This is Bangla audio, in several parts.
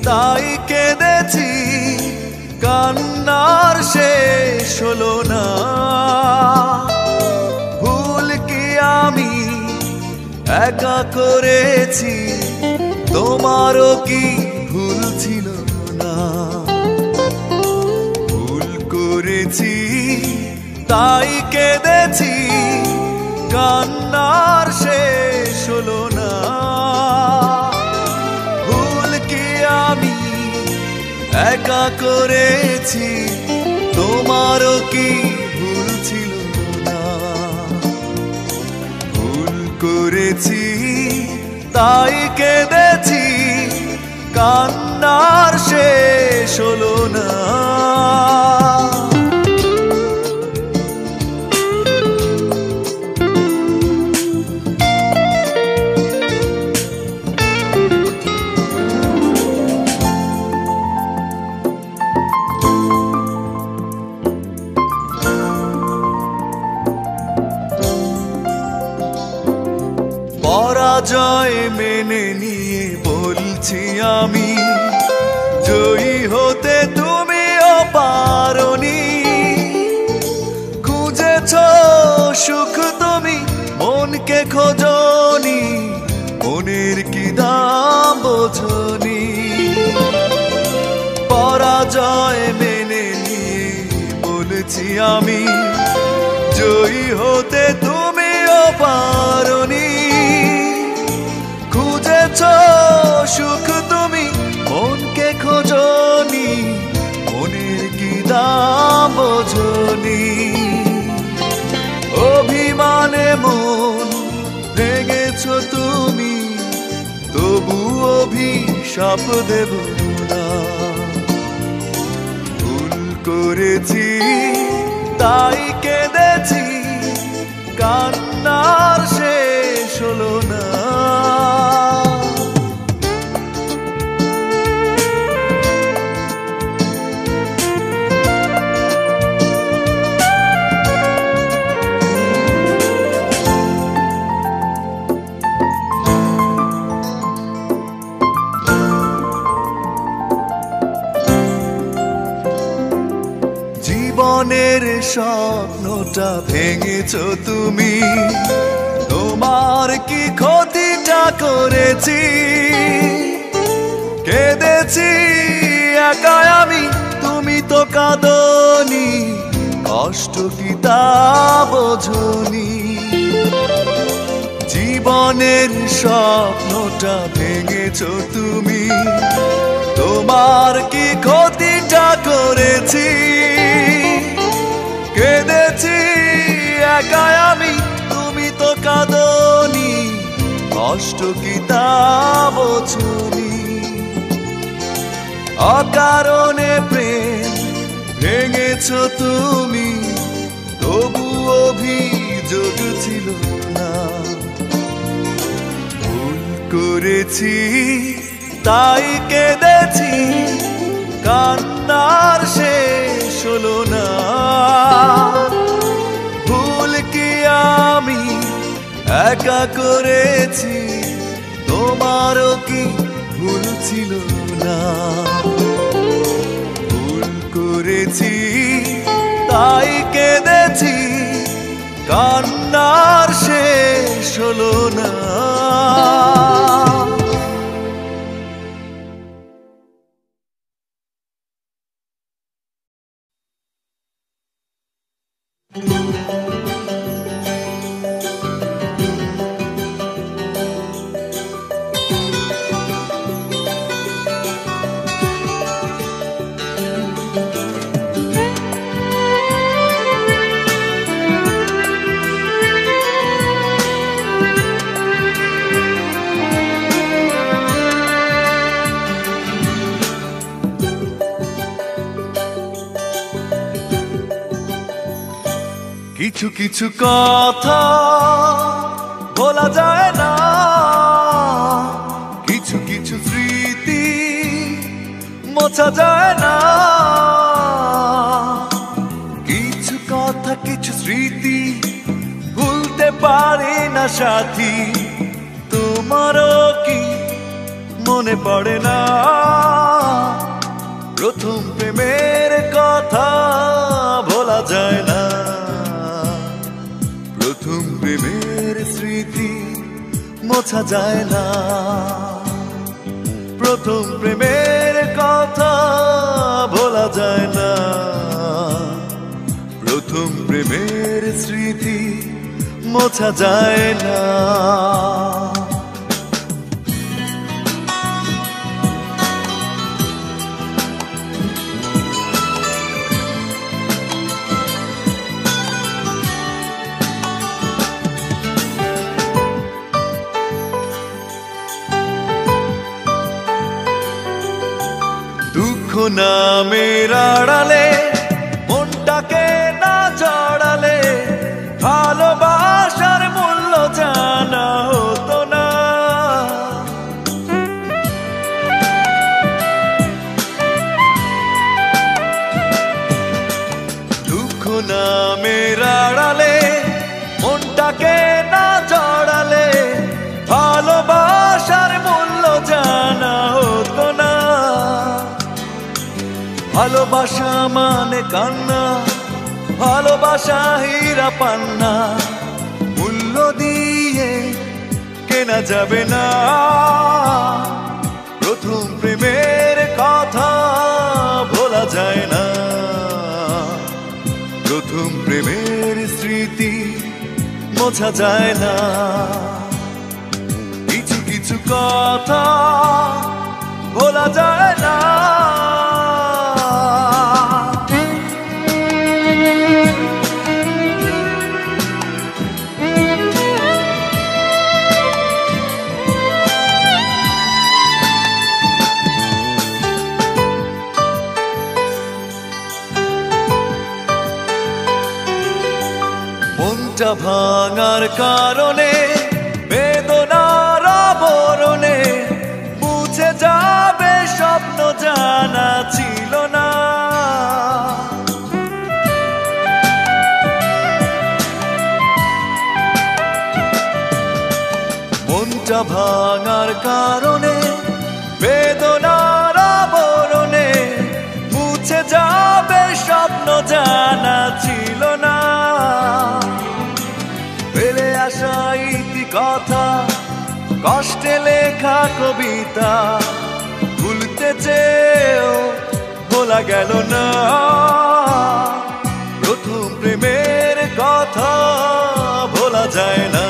তাই কেঁদেছি, কান্নার শেষ হলো না। ভুল কি আমি একা করেছি, তোমারও কি ভুল ছিল না? ভুল করেছি তাই কেঁদেছি, কান্নার শেষ হলো না। একা করেছি, তোমারও কি ভুল ছিল না? ভুল করেছি তাই কেঁদেছি, কান্নার শেষ হলো না। পরাজয় মেনে নিয়ে বলছি আমি, জয়ী হতে তুমিও পারোনি। খুঁজেছ সুখ তুমি, মনকে খোঁজনি, মনের কি দাম বোঝনি। পরাজয় মেনে নিয়ে বলছি আমি, জয়ী হতে তুমিও পারোনি। খুঁজেছ সুখ তুমি, মনকে খোঁজনি, মনের কি দাম বোঝনি। অভিমানে মন ভেঙেছ তুমি, তবু অভিশাপ দেব না। ভুল করেছি তাই কেঁদেছি, কান্নার শেষ হলো না। জীবনের স্বপ্নটা ভেঙেছ তুমি, তোমার কি ক্ষতিটা করেছি? কেঁদেছি একা আমি, তুমি তো কাঁদনি, কষ্ট কি তা বোঝনি। জীবনের স্বপ্নটা ভেঙেছ তুমি, তোমার কি ক্ষতিটা করেছি? কেঁদেছি একা আমি, তুমি তো কাঁদনি, কষ্ট কি তা বোঝনি। অকারণে প্রেম ভেঙেছ তুমি, তবু অভিযোগ ছিল না। ভুল করেছি তাই কেঁদেছি, কান্নার শেষ হলো না। ভুল কি আমি একা করেছি, তোমারও কি ভুল ছিল না? ভুল করেছি তাই কেঁদেছি, কান্নার শেষ হলো না। কিছু কিছু কথা বলা যায় না, কিছু কিছু স্মৃতি মোছা যায় না। কিছু কথা কিছু স্মৃতি ভুলতে পারি না সাথী, তোমারও কি মনে পড়ে না প্রথম প্রেমের কথা ভোলা যায় না, প্রথম প্রেমের স্মৃতি মোছা যায় না, প্রথম প্রেমের কথা ভোলা যায় না, প্রথম প্রেমের স্মৃতি মোছা যায় না। দুঃখ নামের আড়ালে মনটাকে না জড়ালে ভালোবাসার মূল্য জানা হতো না। দুঃখ নামের আড়ালে মনটাকে না জড়ালে ভালোবাসার মূল্য জানা হতো না। ভালোবাসা মানে কান্না, ভালোবাসা হীরা পান্না, মূল্য দিয়ে কেনা যাবে না। প্রথম প্রেমের কথা ভোলা যায় না, প্রথম প্রেমের স্মৃতি মোছা যায় না। কিছু কিছু কথা ভোলা যায় না। মনটা ভাঙার কারণে বেদনার আবরণে মুছে যাবে স্বপ্ন জানা ছিল না। মনটা ভাঙার কারণে বেদনার আবরণে মুছে যাবে স্বপ্ন জানা ছিল না। ফেলে আসা ইতি কথা, কষ্টে লেখা কবিতা, ভুলতে চেয়েও ভোলা গেল না। প্রথম প্রেমের কথা ভোলা যায় না,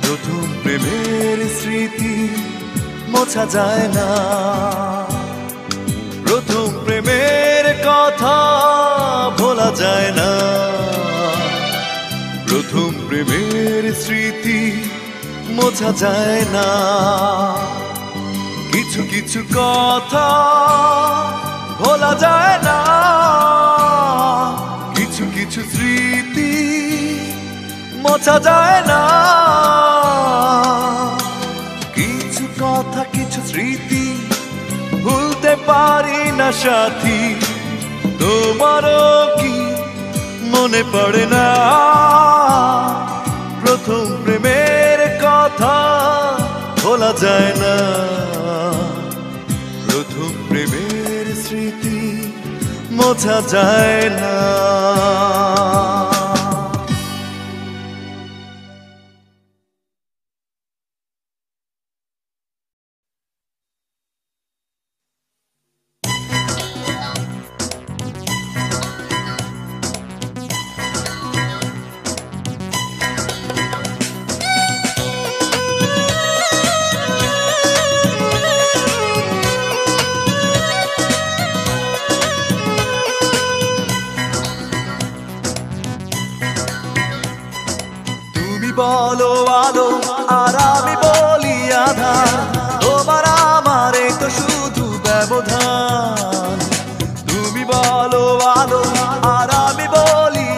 প্রথম প্রেমের স্মৃতি মোছা যায় না, প্রথম প্রেমের কথা ভোলা যায় না, প্রথম প্রেমের স্মৃতি মোছা যায় না। কিছু কিছু কথা ভোলা যায় না, কিছু কিছু স্মৃতি মোছা যায় না। কিছু কথা কিছু স্মৃতি ভুলতে পারি না সাথী, তোমারও কি মনে পড়ে না প্রথম প্রেমের কথা ভোলা যায় না, প্রথম প্রেমের স্মৃতি মোছা যায় না। বলো আলো আর আমি বলি আধার, তোমার আমার তো শুধু ব্যবধান। তুমি বলো আলো আর আমি বলি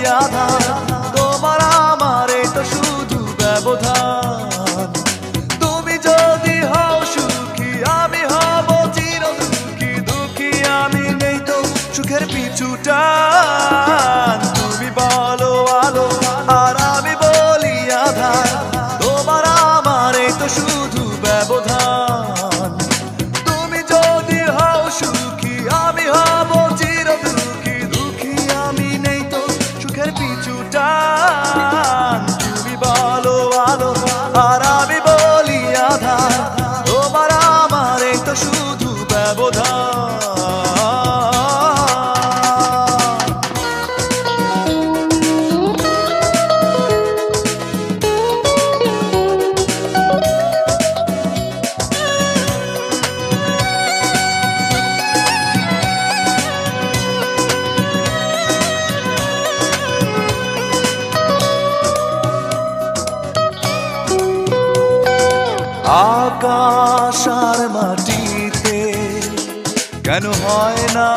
আকাশ আর মাটিতে কেন হয় না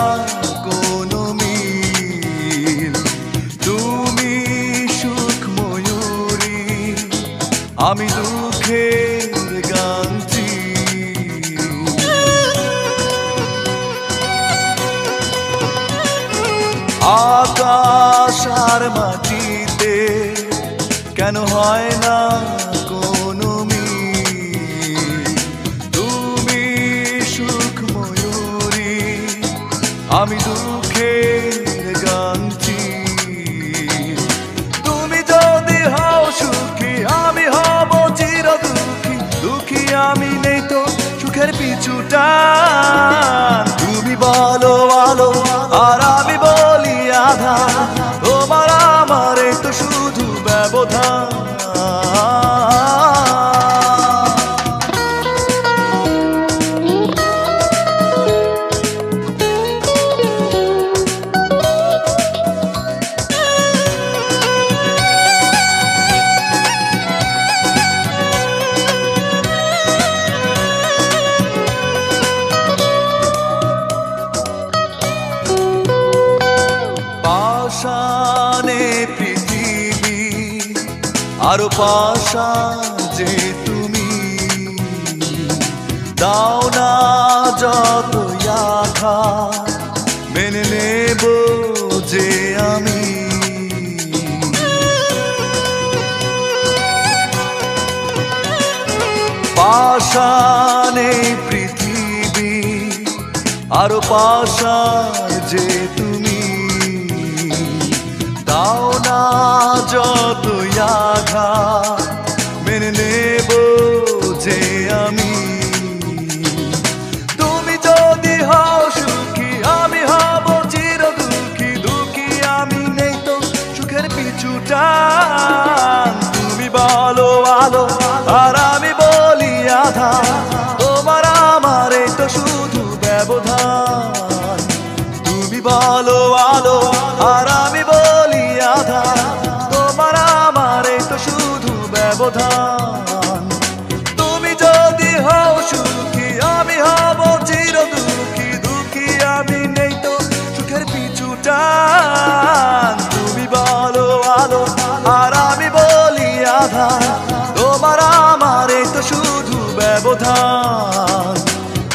কোনো মিল? তুমি সুখ ময়ূরী, আমি দুঃখের গান্ত্রী। আকাশ আর মাটিতে কেন হয় না কোনো মিল? তুমি সুখ ময়ূরী, আমি দুঃখের গান্ত্রী। তুমি যদি হও সুখী, আমি হব চির দুঃখী। দুঃখী আমি নেই তো সুখের পিছুটা। তুমি বলো আলো আর আমি বলি আধার, তোমার আমার এই তো শুধু ব্যবধান। পাষাণে পৃথিবী আরো পাষাণ যে তুমি, দাও না যত আঘাত মেনে নেব যে আমি। পাষাণে পৃথিবী আরো পাষাণ যে তুমি, দাও না যত আঘাত মেনে নেব যে আমি। তুমি যদি হও সুখী, আমি হব চির দুঃখী। দুঃখী আমি নেই তো সুখের পিছুটা। তুমি বলো আলো আর আমি বলি আধার, তোমার আমার এই তো শুধু ব্যবধান। তুমি বলো আলো আর আমি বলি আধার, তোমার আমার এই তো শুধু ব্যবধান। তুমি যদি হও সুখী, আমি হব চির দুঃখী। দুঃখী আমি নেই তো সুখের পিছুটা। তুমি বলো আলো আর আমি বলি আধার, তোমার আমার এই তো শুধু ব্যবধান।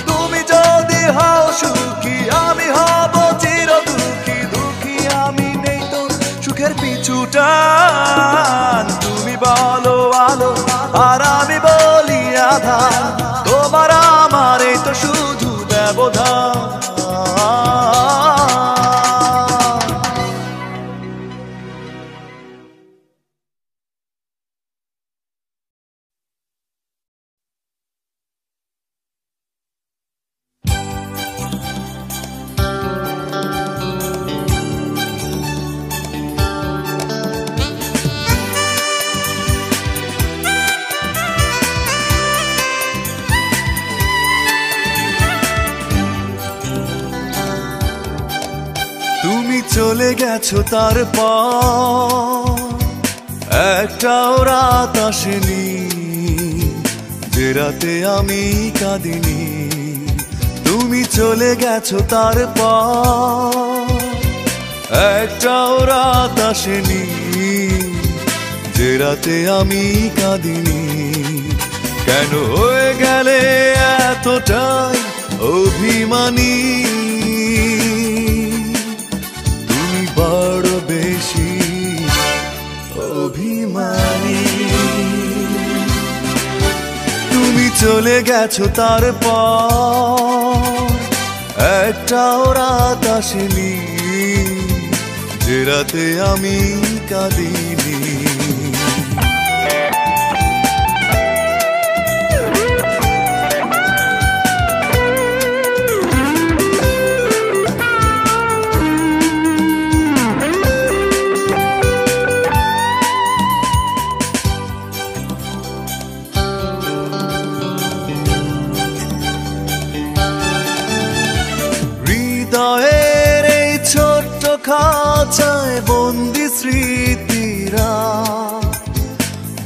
তুমি যদি হও সুখী, আমি হব চির দুঃখী। দুঃখী আমি নেই তো সুখের পিছুটা। তুমি বলো আলো আর আমি বলি আধার, তোমার আমার এই তো শুধু ব্যবধান। তুমি চলে গেছো তারপর একটাও রাত আসেনি যে রাতে আমি কাঁদিনি। তুমি চলে গেছো তারপর একটাও রাত আসেনি যে রাতে আমি কাঁদিনি। কেন হয়ে গেলে এতটাই অভিমানী? বড় বেশি অভিমানী। তুমি চলে গেছো তারপর একটাও রাত আসেনি যে রাতে আমি কাঁদিনি। হৃদয়ের এই ছোট্ট খাঁচায় বন্দি স্মৃতিরা,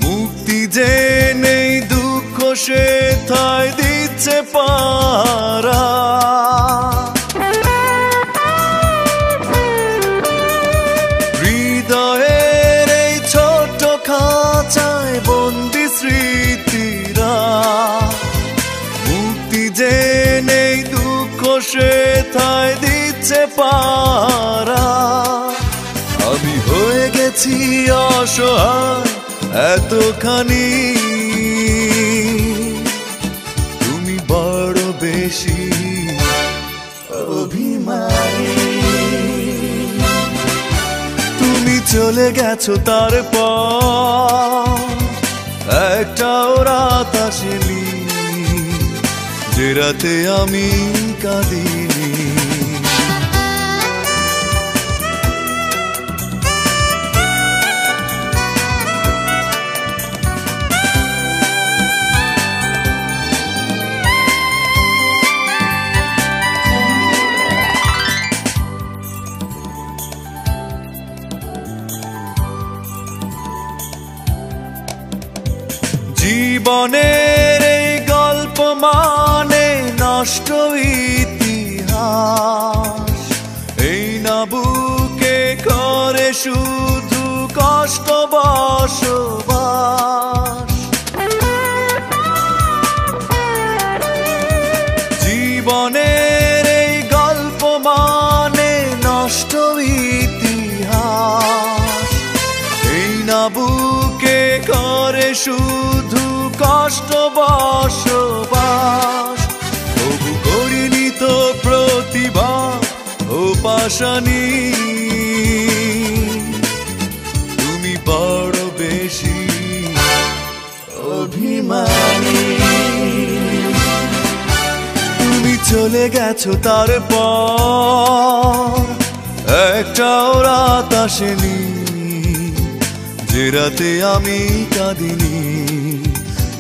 মুক্তি যে নেই দুঃখ সেথায় দিচ্ছে পারা। হৃদয়ের এই ছোট খাঁচায় বন্দি স্মৃতিরা, মুক্তি যে নেই দুঃখ সেথায় দিচ্ছে পারা। আমি হয়ে গেছি অসহায় এতখানি, তুমি বড় বেশি অভিমানী। তুমি চলে গেছো তারপর একটাও রাত আসেনি যে রাতে আমি কাঁদিনি। জীবনের এই গল্প মানে নষ্ট ইতিহাস, এই না বুকে করে শুধু কষ্ট বসবাস। জীবনের এই গল্প মানে নষ্ট ইতিহাস, এই না বুকে করে শুধু কষ্ট বসবাস। তবু করিনি তো প্রতিভা ও পাশানি, তুমি বড় বেশি অভিমানী। তুমি চলে গেছো তারপর একটাও রাত আসেনি যে রাতে আমি কাঁদিনি।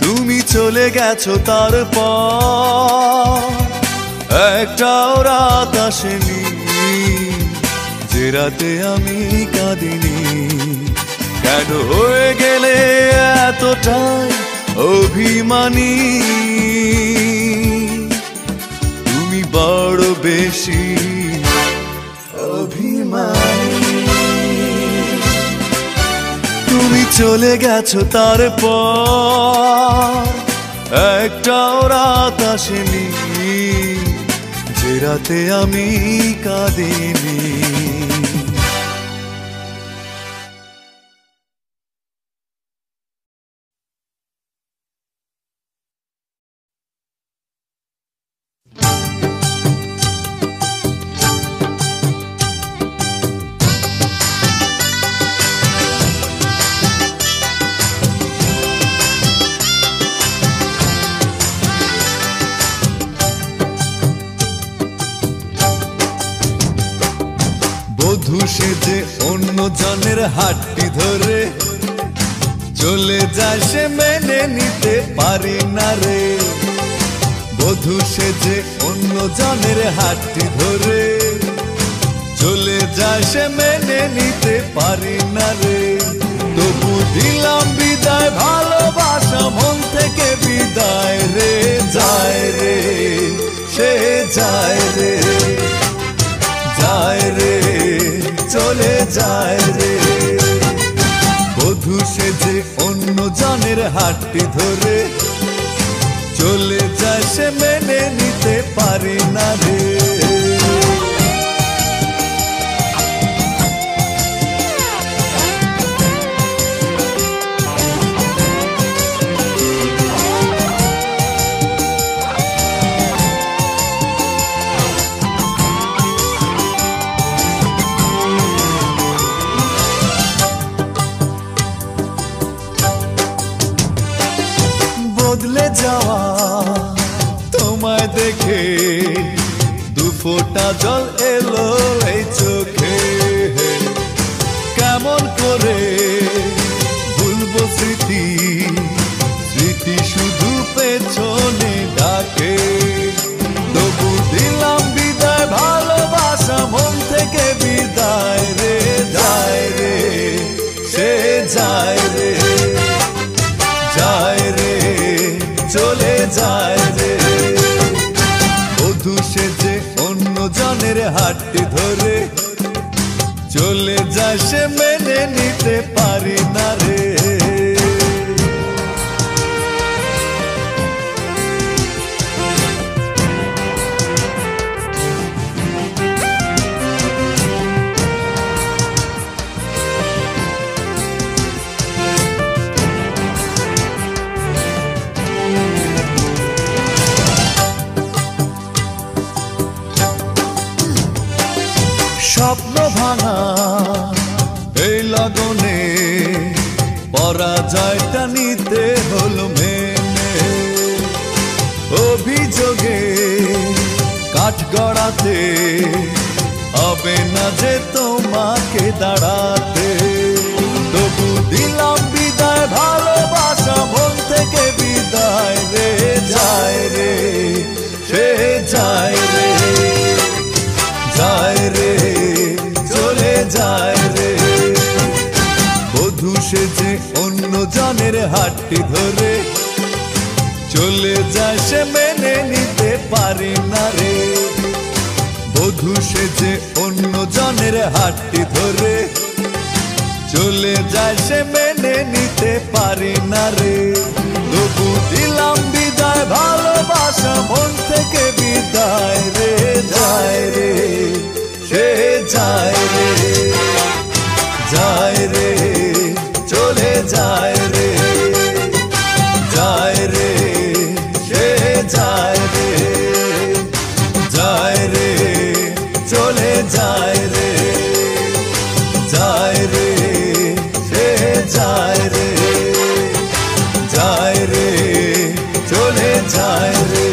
তুমি চলে গেছো তারপর একটাও রাত আসেনি যে রাতে আমি কাঁদিনি। কেন হয়ে গেলে এতটাই অভিমানী, তুমি বড় বেশি অভিমানী। তুমি চলে গেছো তারপর একটাও রাত আসেনি যে রাতে আমি কাঁদিনি। বধূ সেজে অন্য জনের হাতটি ধরে চলে যায় সে মেনে নিতে পারি না রে। বধূ সেজে অন্য জনের হাতটি ধরে চলে যায় সে মেনে নিতে পারি না রে। তবু দিলাম বিদায় ভালোবাসা মন থেকে বিদায় রে। যায় রে সে যায় রে, যায় রে চলে যায় রে। বধূ সেজে অন্য জনের হাতটি ধরে চলে যায় সে মেনে নিতে পারি না রে। বদলে যাওয়া তোমায় দেখে দু ফোঁটা জল এলো এই চোখে। কেমন করে ভুলবো স্মৃতি, স্মৃতি শুধু পেছনে ডাকে। তবু দিলাম বিদায় ভালোবাসা মন থেকে বিদায় রে। যায় রে সে যায় রে, যায় রে চলে যায় রে। বধূ সেজে অন্য জনের হাতটি ধরে চলে যায় সে মেনে নিতে পারি না রে। স্বপ্ন ভাঙা এই লগনে পরাজয়টা নিতে হলো মেনে। অভিযোগে কাঠ গড়াতে হবে না যে তোমাকে দাঁড়াতে। তবু দিলাম বিদায়, ভালোবাসা মন থেকে বিদায় রে। যায় রে, সে যায় রে, যায় রে, চলে যায় রে। বধূ সেজে অন্য জনের হাতটি ধরে চলে যায় সে মেনে নিতে পারি না রে। বধূ সেজে অন্য জনের হাতটি ধরে চলে যায় সে মেনে নিতে পারি না রে। তবু দিলাম বিদায়, ভালোবাসা মন থেকে বিদায় রে। যায় রে, সে যায় রে, যায় রে, চলে যায় রে। যায় রে, সে যায় রে, যায় রে, চলে যায় রে। যায় রে, সে যায় রে, যায় রে, চলে যায় রে।